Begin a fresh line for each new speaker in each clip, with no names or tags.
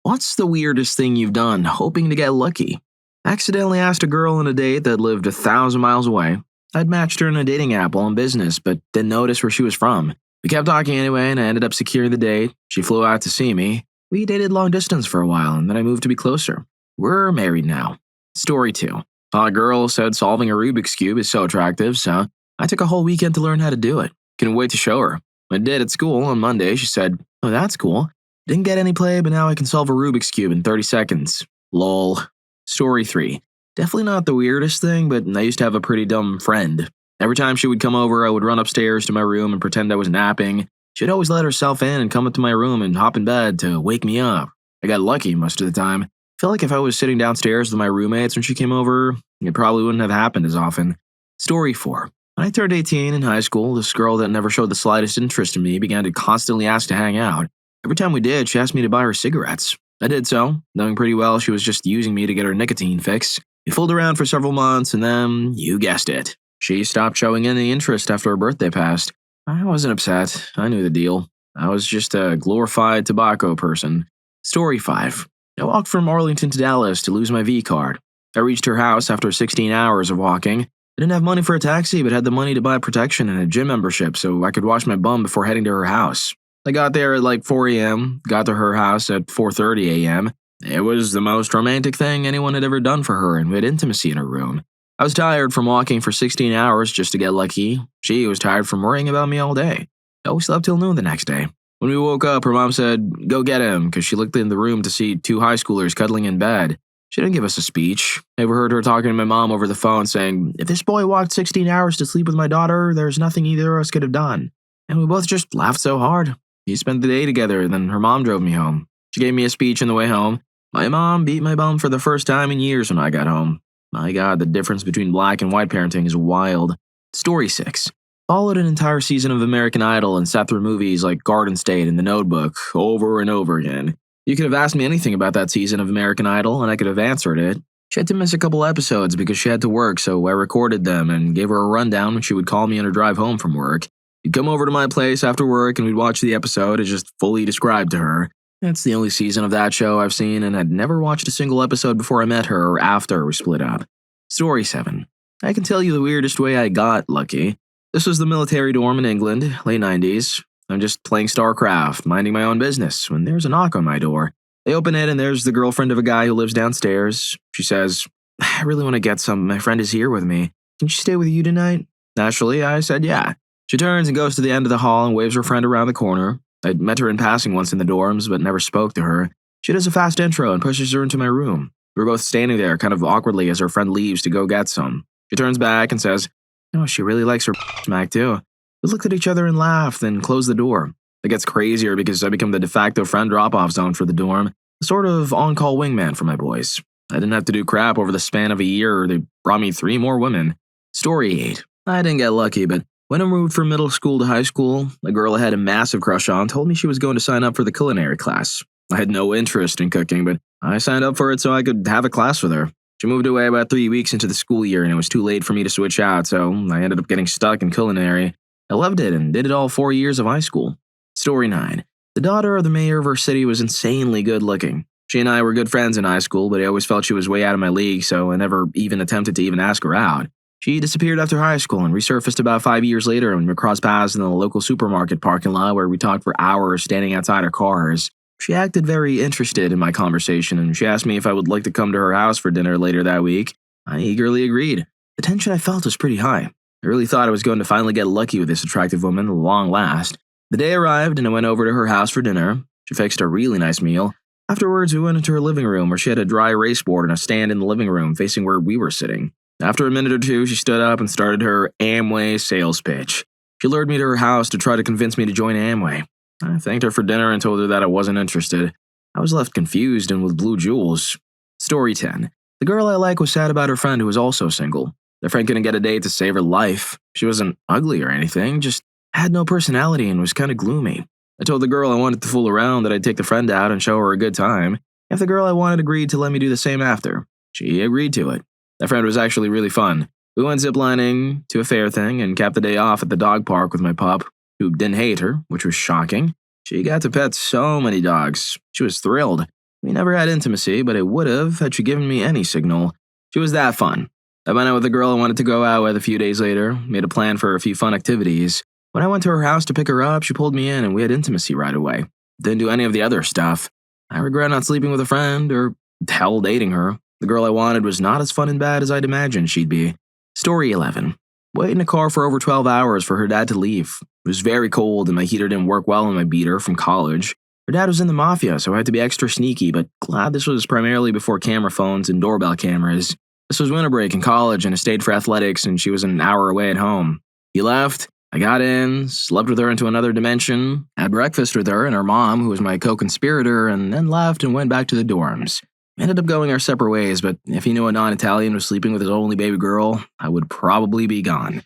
What's the weirdest thing you've done hoping to get lucky? Accidentally asked a girl on a date that lived 1,000 miles away. I'd matched her in a dating app while in business, but didn't notice where she was from. We kept talking anyway, and I ended up securing the date. She flew out to see me. We dated long distance for a while, and then I moved to be closer. We're married now. Story 2. A girl said solving a Rubik's Cube is so attractive, so I took a whole weekend to learn how to do it. Couldn't wait to show her. I did at school on Monday. She said, "Oh, that's cool. Didn't get any play, but now I can solve a Rubik's Cube in 30 seconds. Lol." Story 3. Definitely not the weirdest thing, but I used to have a pretty dumb friend. Every time she would come over, I would run upstairs to my room and pretend I was napping. She'd always let herself in and come up to my room and hop in bed to wake me up. I got lucky most of the time. I feel like if I was sitting downstairs with my roommates when she came over, it probably wouldn't have happened as often. Story 4. When I turned 18 in high school, this girl that never showed the slightest interest in me began to constantly ask to hang out. Every time we did, she asked me to buy her cigarettes. I did so, knowing pretty well she was just using me to get her nicotine fix. We fooled around for several months, and then, you guessed it, she stopped showing any interest after her birthday passed. I wasn't upset. I knew the deal. I was just a glorified tobacco person. Story 5. I walked from Arlington to Dallas to lose my V card. I reached her house after 16 hours of walking. I didn't have money for a taxi, but had the money to buy protection and a gym membership so I could wash my bum before heading to her house. I got there at like 4 a.m., got to her house at 4:30 a.m. It was the most romantic thing anyone had ever done for her, and we had intimacy in her room. I was tired from walking for 16 hours just to get lucky. She was tired from worrying about me all day. I always slept till noon the next day. When we woke up, her mom said, "Go get him," because she looked in the room to see 2 high schoolers cuddling in bed. She didn't give us a speech. I overheard her talking to my mom over the phone saying, "If this boy walked 16 hours to sleep with my daughter, there's nothing either of us could have done." And we both just laughed so hard. We spent the day together, then her mom drove me home. She gave me a speech on the way home. My mom beat my bum for the first time in years when I got home. My God, the difference between black and white parenting is wild. Story 6. Followed an entire season of American Idol and sat through movies like Garden State and The Notebook over and over again. You could have asked me anything about that season of American Idol and I could have answered it. She had to miss a couple episodes because she had to work, so I recorded them and gave her a rundown when she would call me on her drive home from work. She'd come over to my place after work and we'd watch the episode as just fully described to her. It's the only season of that show I've seen, and I'd never watched a single episode before I met her or after we split up. Story 7. I can tell you the weirdest way I got lucky. This was the military dorm in England, late 90s. I'm just playing StarCraft, minding my own business, when there's a knock on my door. They open it, and there's the girlfriend of a guy who lives downstairs. She says, "I really want to get some. My friend is here with me. Can she stay with you tonight?" Naturally, I said yeah. She turns and goes to the end of the hall and waves her friend around the corner. I'd met her in passing once in the dorms, but never spoke to her. She does a fast intro and pushes her into my room. We're both standing there kind of awkwardly as her friend leaves to go get some. She turns back and says, "Oh, she really likes her smack too." We looked at each other and laughed, then closed the door. It gets crazier because I become the de facto friend drop-off zone for the dorm, a sort of on-call wingman for my boys. I didn't have to do crap over the span of a year. They brought me 3 more women. Story 8. I didn't get lucky, but when I moved from middle school to high school, a girl I had a massive crush on told me she was going to sign up for the culinary class. I had no interest in cooking, but I signed up for it so I could have a class with her. She moved away about 3 weeks into the school year, and it was too late for me to switch out, so I ended up getting stuck in culinary. I loved it and did it all 4 years of high school. Story 9. The daughter of the mayor of our city was insanely good looking. She and I were good friends in high school, but I always felt she was way out of my league, so I never even attempted to even ask her out. She disappeared after high school and resurfaced about 5 years later when we crossed paths in the local supermarket parking lot where we talked for hours standing outside our cars. She acted very interested in my conversation and she asked me if I would like to come to her house for dinner later that week. I eagerly agreed. The tension I felt was pretty high. I really thought I was going to finally get lucky with this attractive woman at long last. The day arrived and I went over to her house for dinner. She fixed a really nice meal. Afterwards, we went into her living room where she had a dry erase board and a stand in the living room facing where we were sitting. After a minute or two, she stood up and started her Amway sales pitch. She lured me to her house to try to convince me to join Amway. I thanked her for dinner and told her that I wasn't interested. I was left confused and with blue jewels. Story 10. The girl I like was sad about her friend who was also single. Their friend couldn't get a date to save her life. She wasn't ugly or anything, just had no personality and was kind of gloomy. I told the girl I wanted to fool around that I'd take the friend out and show her a good time. If the girl I wanted agreed to let me do the same after. She agreed to it. That friend was actually really fun. We went ziplining to a fair thing and capped the day off at the dog park with my pup, who didn't hate her, which was shocking. She got to pet so many dogs. She was thrilled. We never had intimacy, but it would have had she given me any signal. She was that fun. I went out with a girl I wanted to go out with a few days later, made a plan for a few fun activities. When I went to her house to pick her up, she pulled me in and we had intimacy right away. Didn't do any of the other stuff. I regret not sleeping with a friend, or hell, dating her. The girl I wanted was not as fun and bad as I'd imagined she'd be. Story 11. Waited in a car for over 12 hours for her dad to leave. It was very cold and my heater didn't work well on my beater from college. Her dad was in the mafia, so I had to be extra sneaky, but glad this was primarily before camera phones and doorbell cameras. This was winter break in college and I stayed for athletics and she was an hour away at home. He left, I got in, slept with her into another dimension, had breakfast with her and her mom, who was my co-conspirator, and then left and went back to the dorms. We ended up going our separate ways, but if he knew a non-Italian was sleeping with his only baby girl, I would probably be gone.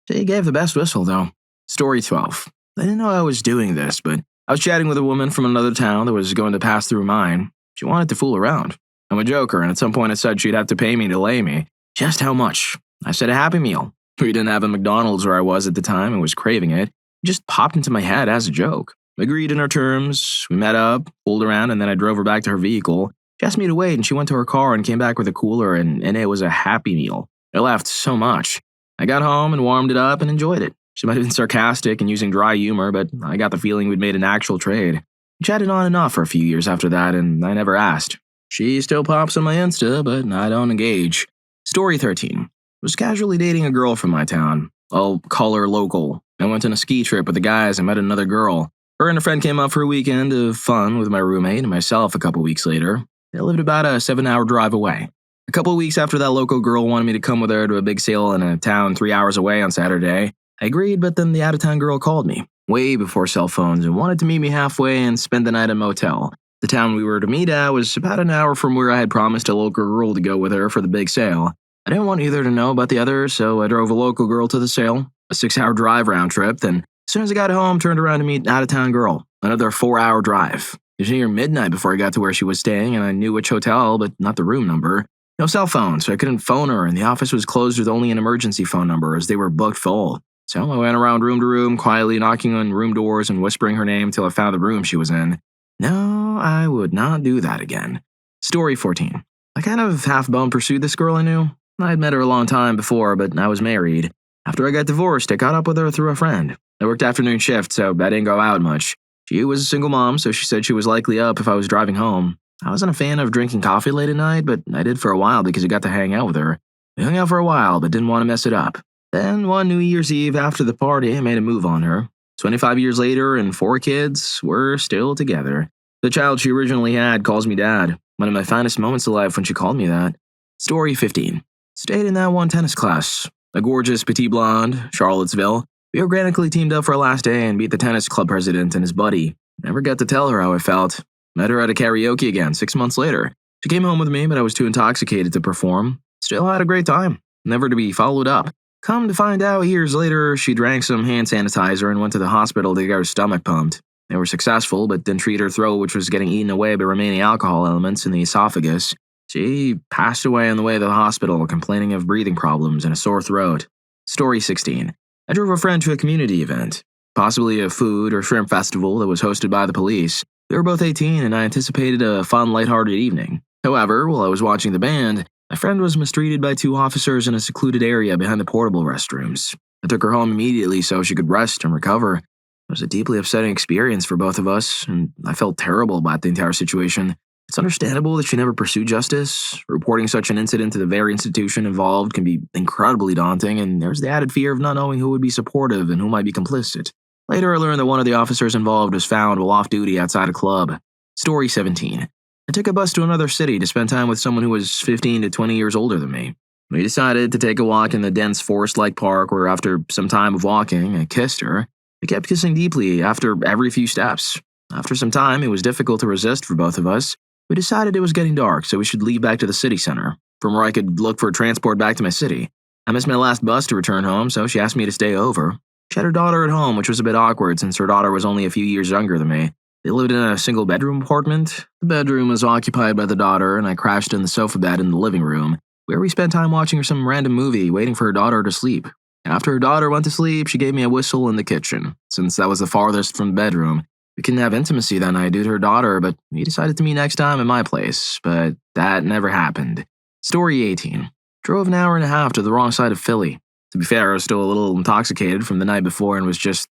She gave the best whistle, though. Story 12. I didn't know I was doing this, but I was chatting with a woman from another town that was going to pass through mine. She wanted to fool around. I'm a joker, and at some point I said she'd have to pay me to lay me. Just how much? I said a Happy Meal. We didn't have a McDonald's where I was at the time and was craving it. It just popped into my head as a joke. Agreed in our terms. We met up, fooled around, and then I drove her back to her vehicle. She asked me to wait, and she went to her car and came back with a cooler, and in it was a Happy Meal. I laughed so much. I got home and warmed it up and enjoyed it. She might have been sarcastic and using dry humor, but I got the feeling we'd made an actual trade. We chatted on and off for a few years after that, and I never asked. She still pops on my Insta, but I don't engage. Story 13. Was casually dating a girl from my town. I'll call her local. I went on a ski trip with the guys and met another girl. Her and a friend came up for a weekend of fun with my roommate and myself a couple weeks later. They lived about a 7-hour drive away. A couple of weeks after that local girl wanted me to come with her to a big sale in a town 3 hours away on Saturday. I agreed, but then the out-of-town girl called me, way before cell phones, and wanted to meet me halfway and spend the night at a motel. The town we were to meet at was about an hour from where I had promised a local girl to go with her for the big sale. I didn't want either to know about the other, so I drove a local girl to the sale, a 6-hour drive round trip, then as soon as I got home, turned around to meet out-of-town girl, another 4-hour drive. It was near midnight before I got to where she was staying, and I knew which hotel, but not the room number. No cell phone, so I couldn't phone her, and the office was closed with only an emergency phone number as they were booked full. So I went around room to room, quietly knocking on room doors and whispering her name till I found the room she was in. No, I would not do that again. Story 14. I kind of half-bum pursued this girl I knew. I had met her a long time before, but I was married. After I got divorced, I caught up with her through a friend. I worked afternoon shift, so I didn't go out much. She was a single mom, so she said she was likely up if I was driving home. I wasn't a fan of drinking coffee late at night, but I did for a while because I got to hang out with her. We hung out for a while, but didn't want to mess it up. Then one New Year's Eve after the party, I made a move on her. 25 years later and 4 kids, we're still together. The child she originally had calls me dad. One of my finest moments of life when she called me that. Story 15. Stayed in that one tennis class. A gorgeous petite blonde, Charlottesville. We organically teamed up for our last day and beat the tennis club president and his buddy. Never got to tell her how I felt. Met her at a karaoke again 6 months later. She came home with me, but I was too intoxicated to perform. Still had a great time. Never to be followed up. Come to find out, years later, she drank some hand sanitizer and went to the hospital to get her stomach pumped. They were successful, but didn't treat her throat, which was getting eaten away by remaining alcohol elements in the esophagus. She passed away on the way to the hospital, complaining of breathing problems and a sore throat. Story 16. I drove a friend to a community event, possibly a food or shrimp festival that was hosted by the police. We were both 18, and I anticipated a fun, lighthearted evening. However, while I was watching the band, my friend was mistreated by 2 officers in a secluded area behind the portable restrooms. I took her home immediately so she could rest and recover. It was a deeply upsetting experience for both of us, and I felt terrible about the entire situation. It's understandable that she never pursued justice. Reporting such an incident to the very institution involved can be incredibly daunting, and there's the added fear of not knowing who would be supportive and who might be complicit. Later, I learned that one of the officers involved was found while off-duty outside a club. Story 17. I took a bus to another city to spend time with someone who was 15 to 20 years older than me. We decided to take a walk in the dense forest-like park where after some time of walking, I kissed her. We kept kissing deeply after every few steps. After some time, it was difficult to resist for both of us. We decided it was getting dark, so we should leave back to the city center, from where I could look for transport back to my city. I missed my last bus to return home, so she asked me to stay over. She had her daughter at home, which was a bit awkward since her daughter was only a few years younger than me. They lived in a single-bedroom apartment. The bedroom was occupied by the daughter, and I crashed in the sofa bed in the living room, where we spent time watching some random movie, waiting for her daughter to sleep. After her daughter went to sleep, she gave me a whistle in the kitchen. Since that was the farthest from the bedroom, We couldn't have intimacy that night due to her daughter, but we decided to meet next time at my place, but that never happened. Story 18. Drove an hour and a half to the wrong side of Philly. To be fair, I was still a little intoxicated from the night before and was just,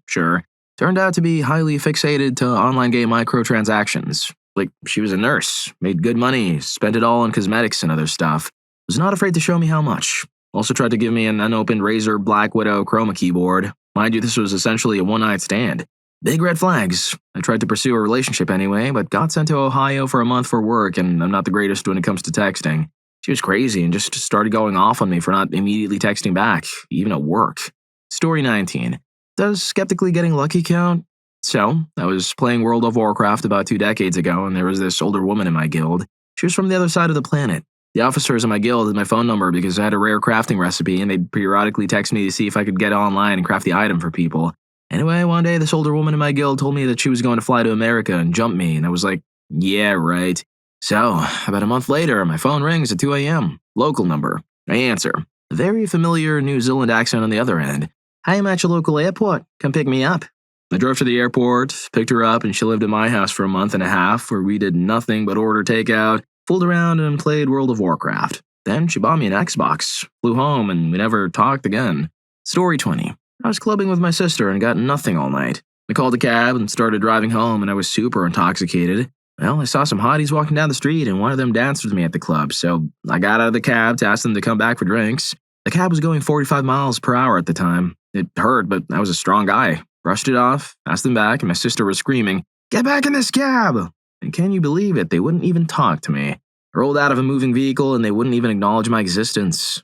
sure. Turned out to be highly fixated to online game microtransactions. Like, she was a nurse, made good money, spent it all on cosmetics and other stuff. Was not afraid to show me how much. Also tried to give me an unopened Razer Black Widow Chroma keyboard. Mind you, this was essentially a one-night stand. Big red flags. I tried to pursue a relationship anyway, but got sent to Ohio for a month for work, and I'm not the greatest when it comes to texting. She was crazy and just started going off on me for not immediately texting back, even at work. Story 19. Does skeptically getting lucky count? So, I was playing World of Warcraft about 2 decades ago, and there was this older woman in my guild. She was from the other side of the planet. The officers in my guild had my phone number because I had a rare crafting recipe, and they'd periodically text me to see if I could get online and craft the item for people. Anyway, one day this older woman in my guild told me that she was going to fly to America and jump me, and I was like, yeah, right. So, about a month later, my phone rings at 2 a.m. Local number. I answer. A very familiar New Zealand accent on the other end. Hi, I'm at your local airport. Come pick me up. I drove to the airport, picked her up, and she lived at my house for a month and a half, where we did nothing but order takeout, fooled around, and played World of Warcraft. Then she bought me an Xbox, flew home, and we never talked again. Story 20. I was clubbing with my sister and got nothing all night. I called a cab and started driving home, and I was super intoxicated. Well, I saw some hotties walking down the street, and one of them danced with me at the club, so I got out of the cab to ask them to come back for drinks. The cab was going 45 miles per hour at the time. It hurt, but I was a strong guy. Brushed it off, asked them back, and my sister was screaming, "Get back in this cab!" And can you believe it? They wouldn't even talk to me. I rolled out of a moving vehicle, and they wouldn't even acknowledge my existence.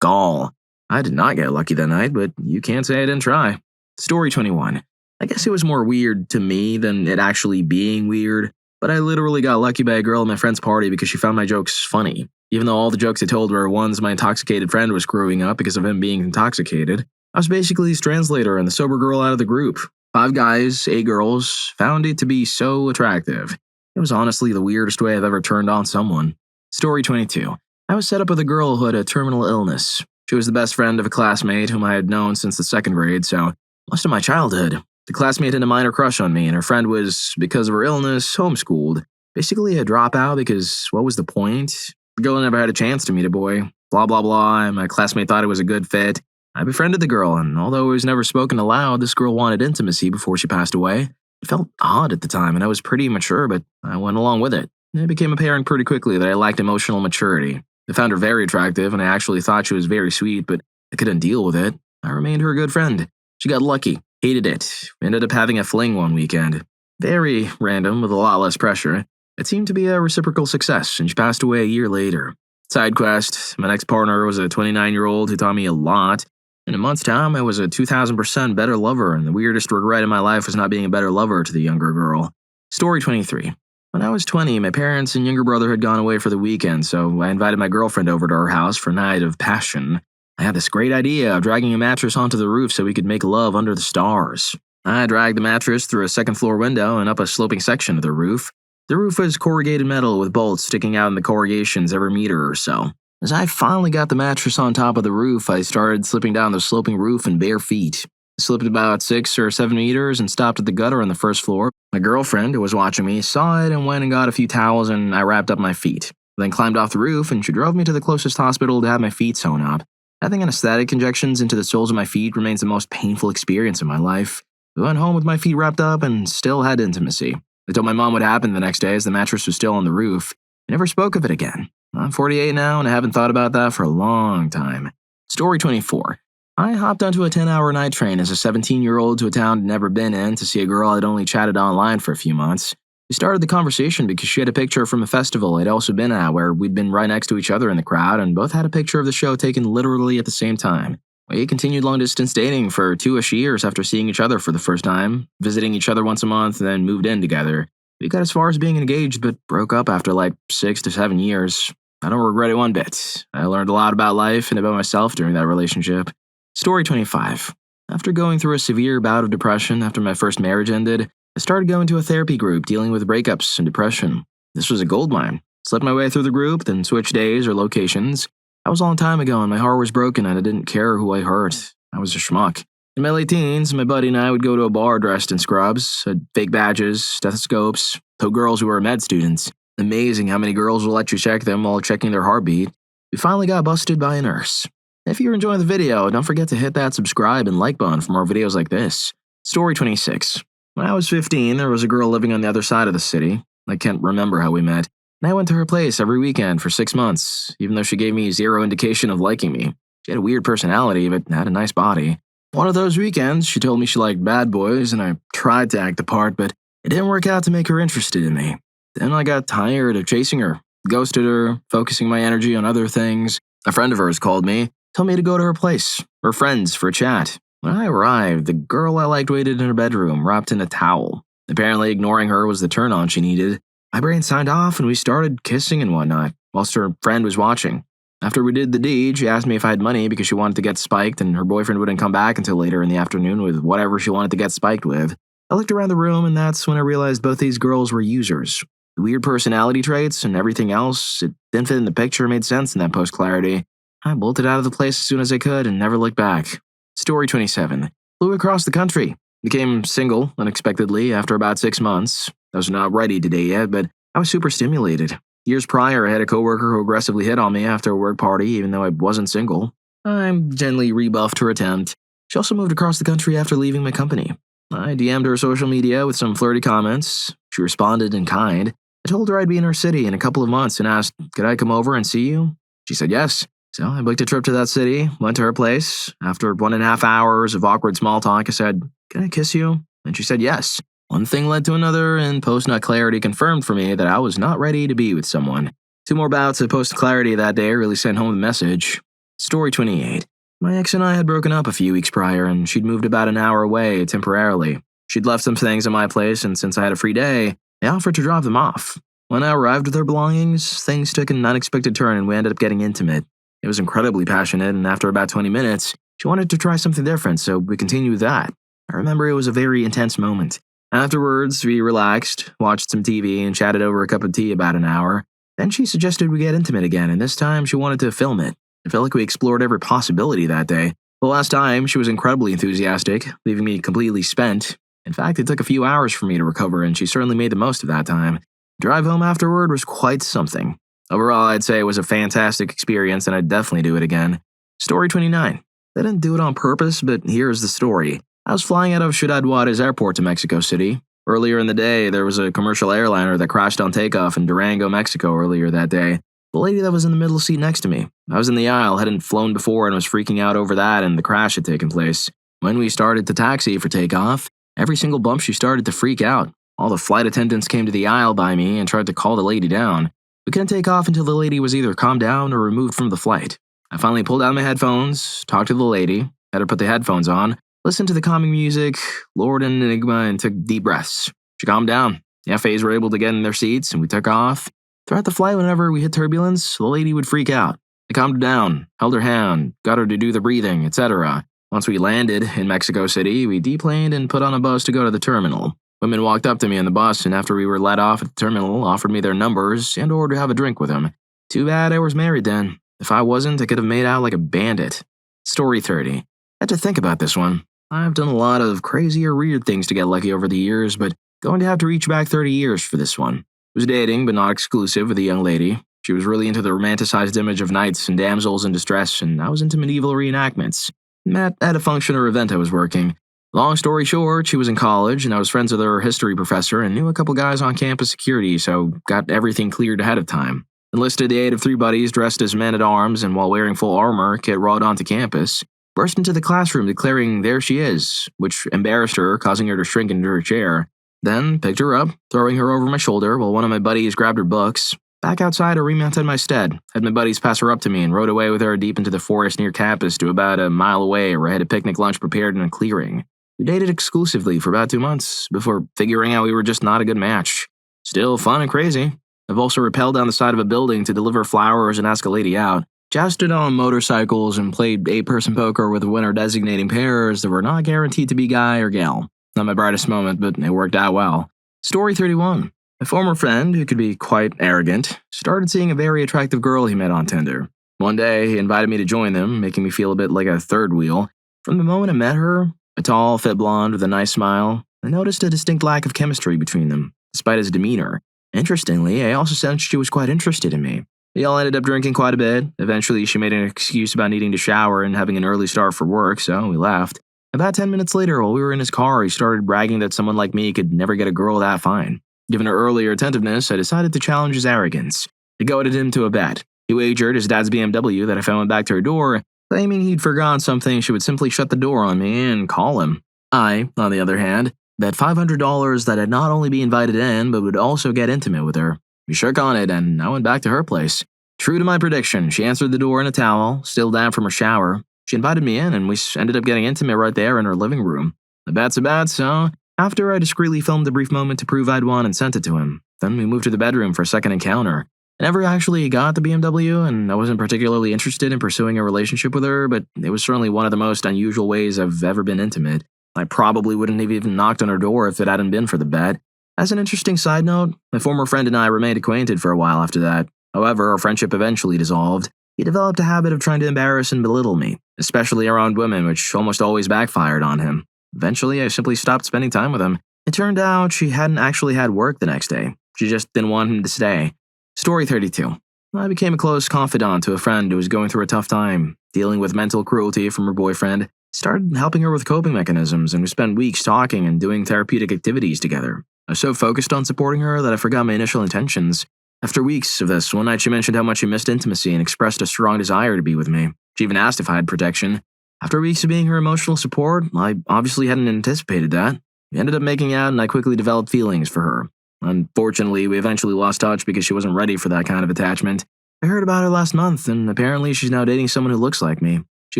Gall. I did not get lucky that night, but you can't say I didn't try. Story 21. I guess it was more weird to me than it actually being weird, but I literally got lucky by a girl at my friend's party because she found my jokes funny. Even though all the jokes I told were ones my intoxicated friend was screwing up because of him being intoxicated, I was basically his translator and the sober girl out of the group. 5 guys, 8 girls, found it to be so attractive. It was honestly the weirdest way I've ever turned on someone. Story 22. I was set up with a girl who had a terminal illness. She was the best friend of a classmate whom I had known since the 2nd grade, so most of my childhood. The classmate had a minor crush on me, and her friend was, because of her illness, homeschooled. Basically a dropout because what was the point? The girl never had a chance to meet a boy. Blah, blah, blah, and my classmate thought it was a good fit. I befriended the girl, and although it was never spoken aloud, this girl wanted intimacy before she passed away. It felt odd at the time, and I was pretty immature, but I went along with it. It became apparent pretty quickly that I lacked emotional maturity. I found her very attractive, and I actually thought she was very sweet, but I couldn't deal with it. I remained her good friend. She got lucky. Hated it. We ended up having a fling one weekend. Very random, with a lot less pressure. It seemed to be a reciprocal success, and she passed away a year later. Side quest, my next partner was a 29-year-old who taught me a lot. In a month's time, I was a 2,000% better lover, and the weirdest regret in my life was not being a better lover to the younger girl. Story 23. When I was 20, my parents and younger brother had gone away for the weekend, so I invited my girlfriend over to our house for a night of passion. I had this great idea of dragging a mattress onto the roof so we could make love under the stars. I dragged the mattress through a 2nd-floor window and up a sloping section of the roof. The roof was corrugated metal with bolts sticking out in the corrugations every meter or so. As I finally got the mattress on top of the roof, I started slipping down the sloping roof in bare feet. I slipped about 6 or 7 meters and stopped at the gutter on the 1st floor. My girlfriend, who was watching me, saw it and went and got a few towels, and I wrapped up my feet. Then climbed off the roof, and she drove me to the closest hospital to have my feet sewn up. Having anesthetic injections into the soles of my feet remains the most painful experience of my life. We went home with my feet wrapped up and still had intimacy. I told my mom what happened the next day as the mattress was still on the roof. I never spoke of it again. I'm 48 now, and I haven't thought about that for a long time. Story 24. I hopped onto a 10-hour night train as a 17-year-old to a town I'd never been in to see a girl I'd only chatted online for a few months. We started the conversation because she had a picture from a festival I'd also been at where we'd been right next to each other in the crowd and both had a picture of the show taken literally at the same time. We continued long-distance dating for 2-ish years after seeing each other for the first time, visiting each other once a month, and then moved in together. We got as far as being engaged but broke up after like 6 to 7 years. I don't regret it one bit. I learned a lot about life and about myself during that relationship. Story 25. After going through a severe bout of depression after my first marriage ended, I started going to a therapy group dealing with breakups and depression. This was a goldmine. Slept my way through the group, then switched days or locations. That was a long time ago and my heart was broken and I didn't care who I hurt. I was a schmuck. In my late teens, my buddy and I would go to a bar dressed in scrubs, had fake badges, stethoscopes, told girls who were med students. Amazing how many girls will let you check them while checking their heartbeat. We finally got busted by a nurse. If you're enjoying the video, don't forget to hit that subscribe and like button for more videos like this. Story 26. When I was 15, there was a girl living on the other side of the city. I can't remember how we met, and I went to her place every weekend for 6 months, even though she gave me zero indication of liking me. She had a weird personality, but had a nice body. One of those weekends, she told me she liked bad boys, and I tried to act the part, but it didn't work out to make her interested in me. Then I got tired of chasing her, ghosted her, focusing my energy on other things. A friend of hers called me, told me to go to her place, her friends, for a chat. When I arrived, the girl I liked waited in her bedroom, wrapped in a towel. Apparently ignoring her was the turn-on she needed. My brain signed off and we started kissing and whatnot, whilst her friend was watching. After we did the deed, she asked me if I had money because she wanted to get spiked and her boyfriend wouldn't come back until later in the afternoon with whatever she wanted to get spiked with. I looked around the room and that's when I realized both these girls were users. The weird personality traits and everything else, it didn't fit in the picture, made sense in that post-clarity. I bolted out of the place as soon as I could and never looked back. Story 27. Flew across the country. Became single, unexpectedly, after about 6 months. I was not ready to date yet, but I was super stimulated. Years prior, I had a coworker who aggressively hit on me after a work party, even though I wasn't single. I gently rebuffed her attempt. She also moved across the country after leaving my company. I DM'd her social media with some flirty comments. She responded in kind. I told her I'd be in her city in a couple of months and asked, could I come over and see you? She said yes. So I booked a trip to that city, went to her place. After 1.5 hours of awkward small talk, I said, can I kiss you? And she said yes. One thing led to another, and post-nut clarity confirmed for me that I was not ready to be with someone. 2 more bouts of post-clarity that day really sent home the message. Story 28. My ex and I had broken up a few weeks prior, and she'd moved about an hour away temporarily. She'd left some things at my place, and since I had a free day, I offered to drop them off. When I arrived with her belongings, things took an unexpected turn and we ended up getting intimate. It was incredibly passionate, and after about 20 minutes, she wanted to try something different, so we continued with that. I remember it was a very intense moment. Afterwards, we relaxed, watched some TV, and chatted over a cup of tea about an hour. Then she suggested we get intimate again, and this time she wanted to film it. I felt like we explored every possibility that day. The last time, she was incredibly enthusiastic, leaving me completely spent. In fact, it took a few hours for me to recover, and she certainly made the most of that time. The drive home afterward was quite something. Overall, I'd say it was a fantastic experience, and I'd definitely do it again. Story 29. I didn't do it on purpose, but here's the story. I was flying out of Ciudad Juarez Airport to Mexico City. Earlier in the day, there was a commercial airliner that crashed on takeoff in Durango, Mexico earlier that day. The lady that was in the middle seat next to me. I was in the aisle, hadn't flown before, and was freaking out over that and the crash had taken place. When we started to taxi for takeoff, every single bump she started to freak out. All the flight attendants came to the aisle by me and tried to call the lady down. We couldn't take off until the lady was either calmed down or removed from the flight. I finally pulled out my headphones, talked to the lady, had her put the headphones on, listened to the calming music, lowered an enigma, and took deep breaths. She calmed down. The FAs were able to get in their seats, and we took off. Throughout the flight, whenever we hit turbulence, the lady would freak out. I calmed her down, held her hand, got her to do the breathing, etc. Once we landed in Mexico City, we deplaned and put on a bus to go to the terminal. Women walked up to me on the bus, and after we were let off at the terminal, offered me their numbers and or to have a drink with them. Too bad I was married then. If I wasn't, I could have made out like a bandit. Story 30. I had to think about this one. I've done a lot of crazy or weird things to get lucky over the years, but going to have to reach back 30 years for this one. I was dating, but not exclusive, with a young lady. She was really into the romanticized image of knights and damsels in distress, and I was into medieval reenactments. Met at a function or event I was working. Long story short, she was in college, and I was friends with her history professor and knew a couple guys on campus security, so got everything cleared ahead of time. Enlisted the aid of 3 buddies dressed as men-at-arms, and while wearing full armor, Kit rode onto campus. Burst into the classroom declaring there she is, which embarrassed her, causing her to shrink into her chair. Then picked her up, throwing her over my shoulder while one of my buddies grabbed her books. Back outside, I remounted my stead, had my buddies pass her up to me, and rode away with her deep into the forest near campus to about a mile away where I had a picnic lunch prepared in a clearing. We dated exclusively for about 2 months before figuring out we were just not a good match. Still fun and crazy. I've also rappelled down the side of a building to deliver flowers and ask a lady out. Jousted on motorcycles and played 8-person poker with a winner designating pairs that were not guaranteed to be guy or gal. Not my brightest moment, but it worked out well. Story 31. A former friend, who could be quite arrogant, started seeing a very attractive girl he met on Tinder. One day, he invited me to join them, making me feel a bit like a third wheel. From the moment I met her, A tall, fit blonde with a nice smile. I noticed a distinct lack of chemistry between them, despite his demeanor. Interestingly, I also sensed she was quite interested in me. We all ended up drinking quite a bit. Eventually, she made an excuse about needing to shower and having an early start for work, so we left. About 10 minutes later, while we were in his car, he started bragging that someone like me could never get a girl that fine. Given her earlier attentiveness, I decided to challenge his arrogance. I goaded him to a bet. He wagered his dad's BMW that if I went back to her door, claiming he'd forgotten something, she would simply shut the door on me and call him. I, on the other hand, bet $500 that I'd not only be invited in, but would also get intimate with her. We shook on it, and I went back to her place. True to my prediction, she answered the door in a towel, still down from her shower. She invited me in, and we ended up getting intimate right there in her living room. The bet's a bet, so after I discreetly filmed a brief moment to prove I'd won and sent it to him, then we moved to the bedroom for a second encounter. I never actually got the BMW, and I wasn't particularly interested in pursuing a relationship with her, but it was certainly one of the most unusual ways I've ever been intimate. I probably wouldn't have even knocked on her door if it hadn't been for the bet. As an interesting side note, my former friend and I remained acquainted for a while after that. However, our friendship eventually dissolved. He developed a habit of trying to embarrass and belittle me, especially around women, which almost always backfired on him. Eventually, I simply stopped spending time with him. It turned out she hadn't actually had work the next day. She just didn't want him to stay. Story 32. I became a close confidant to a friend who was going through a tough time, dealing with mental cruelty from her boyfriend. Started helping her with coping mechanisms, and we spent weeks talking and doing therapeutic activities together. I was so focused on supporting her that I forgot my initial intentions. After weeks of this, one night she mentioned how much she missed intimacy and expressed a strong desire to be with me. She even asked if I had protection. After weeks of being her emotional support, I obviously hadn't anticipated that. We ended up making out, and I quickly developed feelings for her. Unfortunately, we eventually lost touch because she wasn't ready for that kind of attachment. I heard about her last month, and apparently she's now dating someone who looks like me. She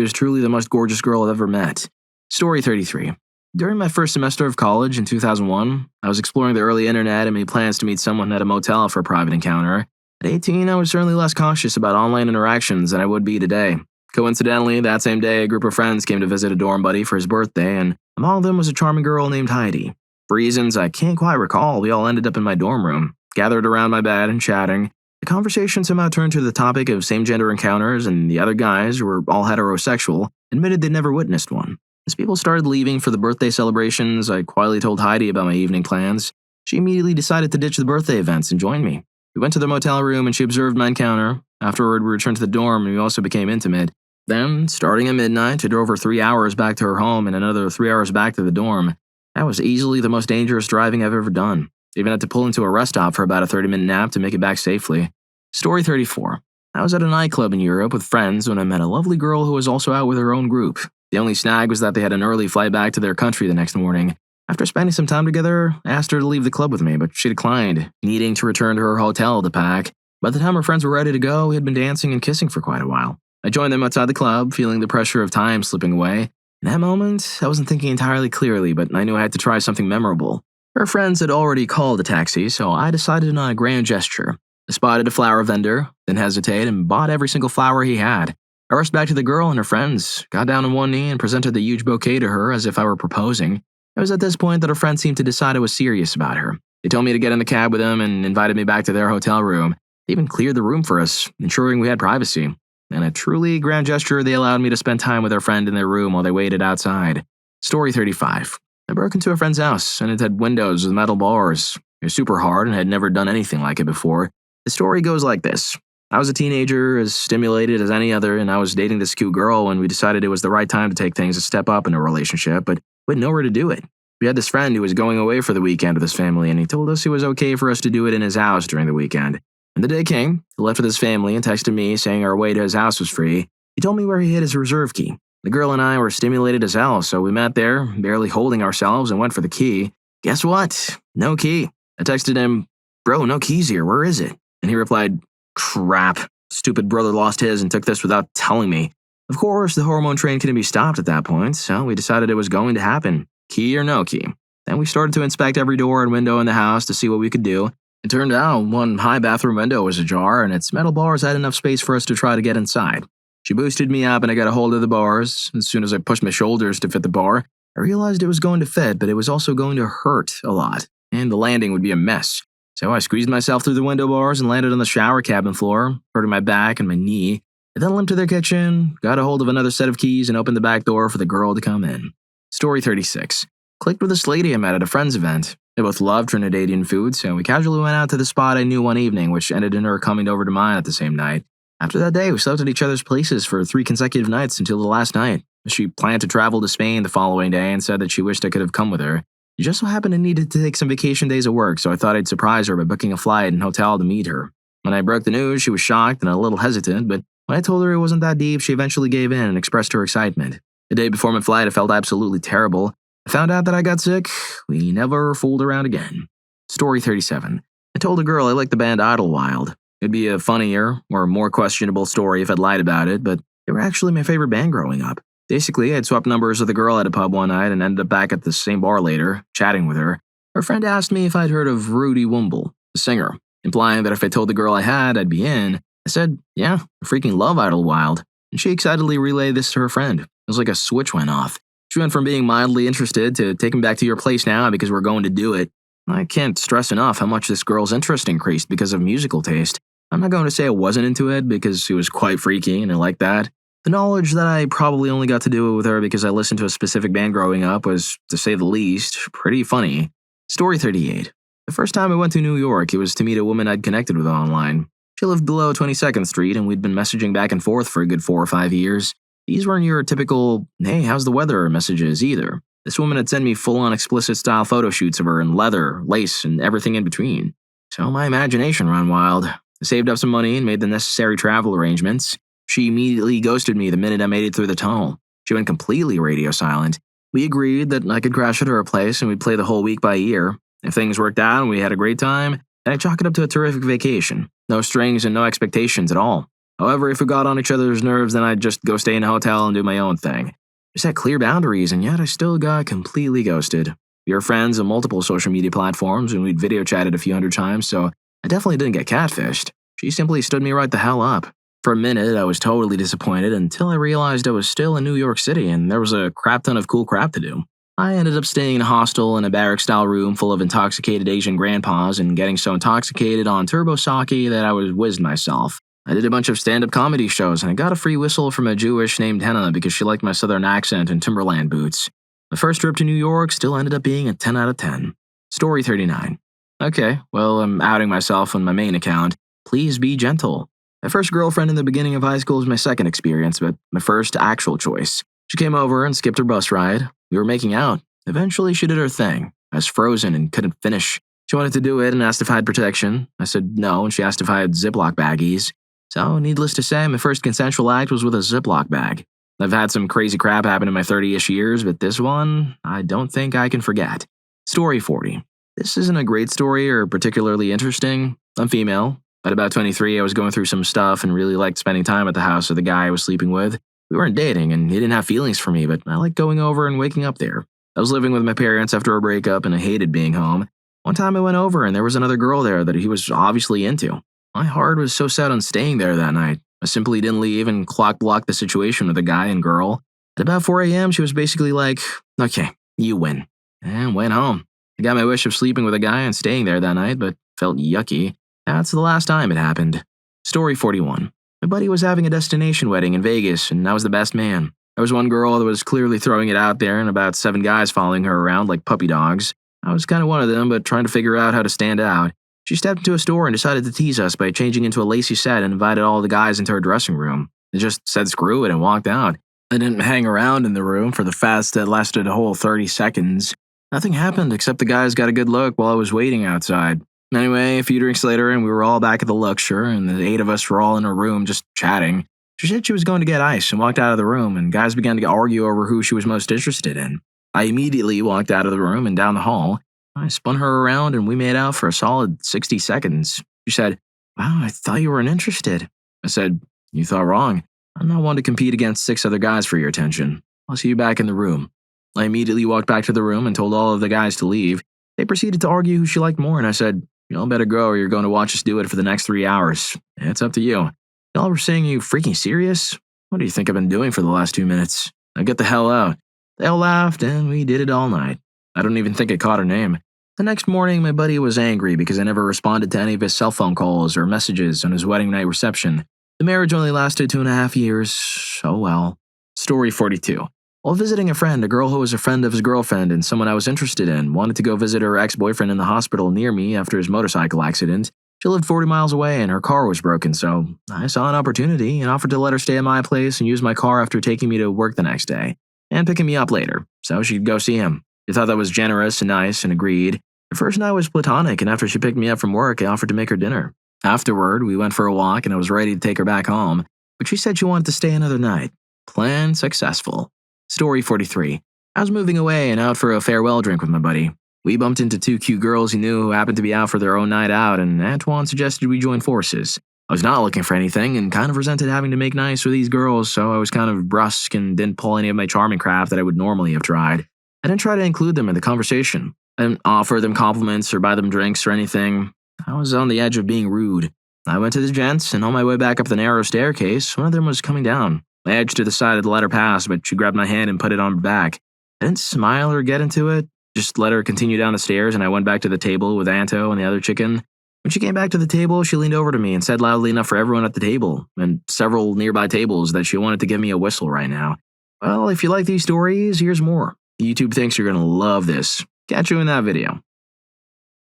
was truly the most gorgeous girl I've ever met. Story 33. During my first semester of college in 2001, I was exploring the early internet and made plans to meet someone at a motel for a private encounter. At 18, I was certainly less cautious about online interactions than I would be today. Coincidentally, that same day, a group of friends came to visit a dorm buddy for his birthday, and among them was a charming girl named Heidi. For reasons I can't quite recall, we all ended up in my dorm room, gathered around my bed and chatting. The conversation somehow turned to the topic of same-gender encounters, and the other guys, who were all heterosexual, admitted they'd never witnessed one. As people started leaving for the birthday celebrations, I quietly told Heidi about my evening plans. She immediately decided to ditch the birthday events and join me. We went to the motel room and she observed my encounter. Afterward, we returned to the dorm and we also became intimate. Then, starting at midnight, I drove her 3 hours back to her home and another 3 hours back to the dorm. That was easily the most dangerous driving I've ever done. Even had to pull into a rest stop for about a 30-minute nap to make it back safely. Story 34. I was at a nightclub in Europe with friends when I met a lovely girl who was also out with her own group. The only snag was that they had an early flight back to their country the next morning. After spending some time together, I asked her to leave the club with me, but she declined, needing to return to her hotel to pack. By the time her friends were ready to go, we had been dancing and kissing for quite a while. I joined them outside the club, feeling the pressure of time slipping away. In that moment, I wasn't thinking entirely clearly, but I knew I had to try something memorable. Her friends had already called a taxi, so I decided on a grand gesture. I spotted a flower vendor, then hesitated and bought every single flower he had. I rushed back to the girl and her friends, got down on one knee and presented the huge bouquet to her as if I were proposing. It was at this point that her friends seemed to decide I was serious about her. They told me to get in the cab with them and invited me back to their hotel room. They even cleared the room for us, ensuring we had privacy. In a truly grand gesture, they allowed me to spend time with their friend in their room while they waited outside. Story 35. I broke into a friend's house, and it had windows with metal bars. It was super hard and had never done anything like it before. The story goes like this. I was a teenager, as stimulated as any other, and I was dating this cute girl when we decided it was the right time to take things a step up in a relationship, but we had nowhere to do it. We had this friend who was going away for the weekend with his family, and he told us it was okay for us to do it in his house during the weekend. When the day came, he left with his family and texted me saying our way to his house was free. He told me where he hid his reserve key. The girl and I were stimulated as hell, so we met there, barely holding ourselves, and went for the key. Guess what? No key. I texted him, "Bro, no keys here, where is it?" And he replied, "Crap. Stupid brother lost his and took this without telling me." Of course, the hormone train couldn't be stopped at that point, so we decided it was going to happen. Key or no key. Then we started to inspect every door and window in the house to see what we could do. It turned out one high bathroom window was ajar and its metal bars had enough space for us to try to get inside. She boosted me up and I got a hold of the bars. As soon as I pushed my shoulders to fit the bar, I realized it was going to fit, but it was also going to hurt a lot, and the landing would be a mess. So I squeezed myself through the window bars and landed on the shower cabin floor, hurting my back and my knee. I then limped to their kitchen, got a hold of another set of keys, and opened the back door for the girl to come in. Story 36. Clicked with this lady I met at a friend's event. They both loved Trinidadian food, so we casually went out to the spot I knew one evening, which ended in her coming over to mine at the same night. After that day, we slept at each other's places for 3 consecutive nights until the last night. She planned to travel to Spain the following day and said that she wished I could have come with her. She just so happened to needed to take some vacation days at work, so I thought I'd surprise her by booking a flight and hotel to meet her. When I broke the news, she was shocked and a little hesitant, but when I told her it wasn't that deep, she eventually gave in and expressed her excitement. The day before my flight, I felt absolutely terrible. I found out that I got sick. We never fooled around again. Story 37. I told a girl I liked the band Idlewild. It'd be a funnier or more questionable story if I'd lied about it, but they were actually my favorite band growing up. Basically, I'd swapped numbers with a girl at a pub one night and ended up back at the same bar later, chatting with her. Her friend asked me if I'd heard of Rudy Wumble, the singer, implying that if I told the girl I had, I'd be in. I said, yeah, I freaking love Idlewild. And she excitedly relayed this to her friend. It was like a switch went off. She went from being mildly interested to taking back to your place now because we're going to do it. I can't stress enough how much this girl's interest increased because of musical taste. I'm not going to say I wasn't into it because she was quite freaky and I liked that. The knowledge that I probably only got to do it with her because I listened to a specific band growing up was, to say the least, pretty funny. Story 38. The first time I went to New York, it was to meet a woman I'd connected with online. She lived below 22nd Street and we'd been messaging back and forth for a good 4 or 5 years. These weren't your typical, hey, how's the weather messages either. This woman had sent me full-on explicit-style photo shoots of her in leather, lace, and everything in between. So my imagination ran wild. I saved up some money and made the necessary travel arrangements. She immediately ghosted me the minute I made it through the tunnel. She went completely radio silent. We agreed that I could crash at her place and we'd play the whole week by ear. If things worked out and we had a great time, then I'd chalk it up to a terrific vacation. No strings and no expectations at all. However, if we got on each other's nerves, then I'd just go stay in a hotel and do my own thing. Just had clear boundaries, and yet I still got completely ghosted. We were friends on multiple social media platforms, and we'd video chatted a few hundred times, so I definitely didn't get catfished. She simply stood me right the hell up. For a minute, I was totally disappointed until I realized I was still in New York City, and there was a crap ton of cool crap to do. I ended up staying in a hostel in a barrack-style room full of intoxicated Asian grandpas and getting so intoxicated on turbo sake that I was whizzed myself. I did a bunch of stand-up comedy shows, and I got a free whistle from a Jewish named Henna because she liked my southern accent and Timberland boots. My first trip to New York still ended up being a 10 out of 10. Story 39. Okay, well, I'm outing myself on my main account. Please be gentle. My first girlfriend in the beginning of high school was my second experience, but my first actual choice. She came over and skipped her bus ride. We were making out. Eventually, she did her thing. I was frozen and couldn't finish. She wanted to do it and asked if I had protection. I said no, and she asked if I had Ziploc baggies. So, needless to say, my first consensual act was with a Ziploc bag. I've had some crazy crap happen in my 30-ish years, but this one, I don't think I can forget. Story 40. This isn't a great story or particularly interesting. I'm female. At about 23, I was going through some stuff and really liked spending time at the house of the guy I was sleeping with. We weren't dating, and he didn't have feelings for me, but I liked going over and waking up there. I was living with my parents after a breakup, and I hated being home. One time I went over, and there was another girl there that he was obviously into. My heart was so set on staying there that night. I simply didn't leave and clock-blocked the situation with the guy and girl. At about 4 a.m., she was basically like, okay, you win, and went home. I got my wish of sleeping with a guy and staying there that night, but felt yucky. That's the last time it happened. Story 41. My buddy was having a destination wedding in Vegas, and I was the best man. There was one girl that was clearly throwing it out there and about 7 guys following her around like puppy dogs. I was kind of one of them, but trying to figure out how to stand out. She stepped into a store and decided to tease us by changing into a lacy set and invited all the guys into her dressing room. They just said screw it and walked out. I didn't hang around in the room for the fast that lasted a whole 30 seconds. Nothing happened except the guys got a good look while I was waiting outside. Anyway, a few drinks later and we were all back at the Luxor and the 8 of us were all in a room just chatting. She said she was going to get ice and walked out of the room and guys began to argue over who she was most interested in. I immediately walked out of the room and down the hall. I spun her around and we made out for a solid 60 seconds. She said, wow, I thought you weren't interested. I said, you thought wrong. I'm not one to compete against 6 other guys for your attention. I'll see you back in the room. I immediately walked back to the room and told all of the guys to leave. They proceeded to argue who she liked more and I said, y'all better go or you're going to watch us do it for the next 3 hours. It's up to you. Y'all were saying you freaking serious? What do you think I've been doing for the last 2 minutes? Now get the hell out. They all laughed and we did it all night. I don't even think I caught her name. The next morning, my buddy was angry because I never responded to any of his cell phone calls or messages on his wedding night reception. The marriage only lasted 2.5 years. Oh well. Story 42. While visiting a friend, a girl who was a friend of his girlfriend and someone I was interested in wanted to go visit her ex-boyfriend in the hospital near me after his motorcycle accident. She lived 40 miles away and her car was broken, so I saw an opportunity and offered to let her stay at my place and use my car after taking me to work the next day, and picking me up later, so she could go see him. She thought that was generous and nice and agreed. The first night was platonic, and after she picked me up from work, I offered to make her dinner. Afterward, we went for a walk and I was ready to take her back home, but she said she wanted to stay another night. Plan successful. Story 43. I was moving away and out for a farewell drink with my buddy. We bumped into two cute girls he knew who happened to be out for their own night out, and Antoine suggested we join forces. I was not looking for anything and kind of resented having to make nice with these girls, so I was kind of brusque and didn't pull any of my charming crap that I would normally have tried. I didn't try to include them in the conversation. I didn't offer them compliments or buy them drinks or anything. I was on the edge of being rude. I went to the gents, and on my way back up the narrow staircase, one of them was coming down. I edged to the side to let her pass, but she grabbed my hand and put it on her back. I didn't smile or get into it, just let her continue down the stairs, and I went back to the table with Anto and the other chicken. When she came back to the table, she leaned over to me and said loudly enough for everyone at the table, and several nearby tables, that she wanted to give me a whistle right now. Well, if you like these stories, here's more. YouTube thinks you're gonna love this. Catch you in that video.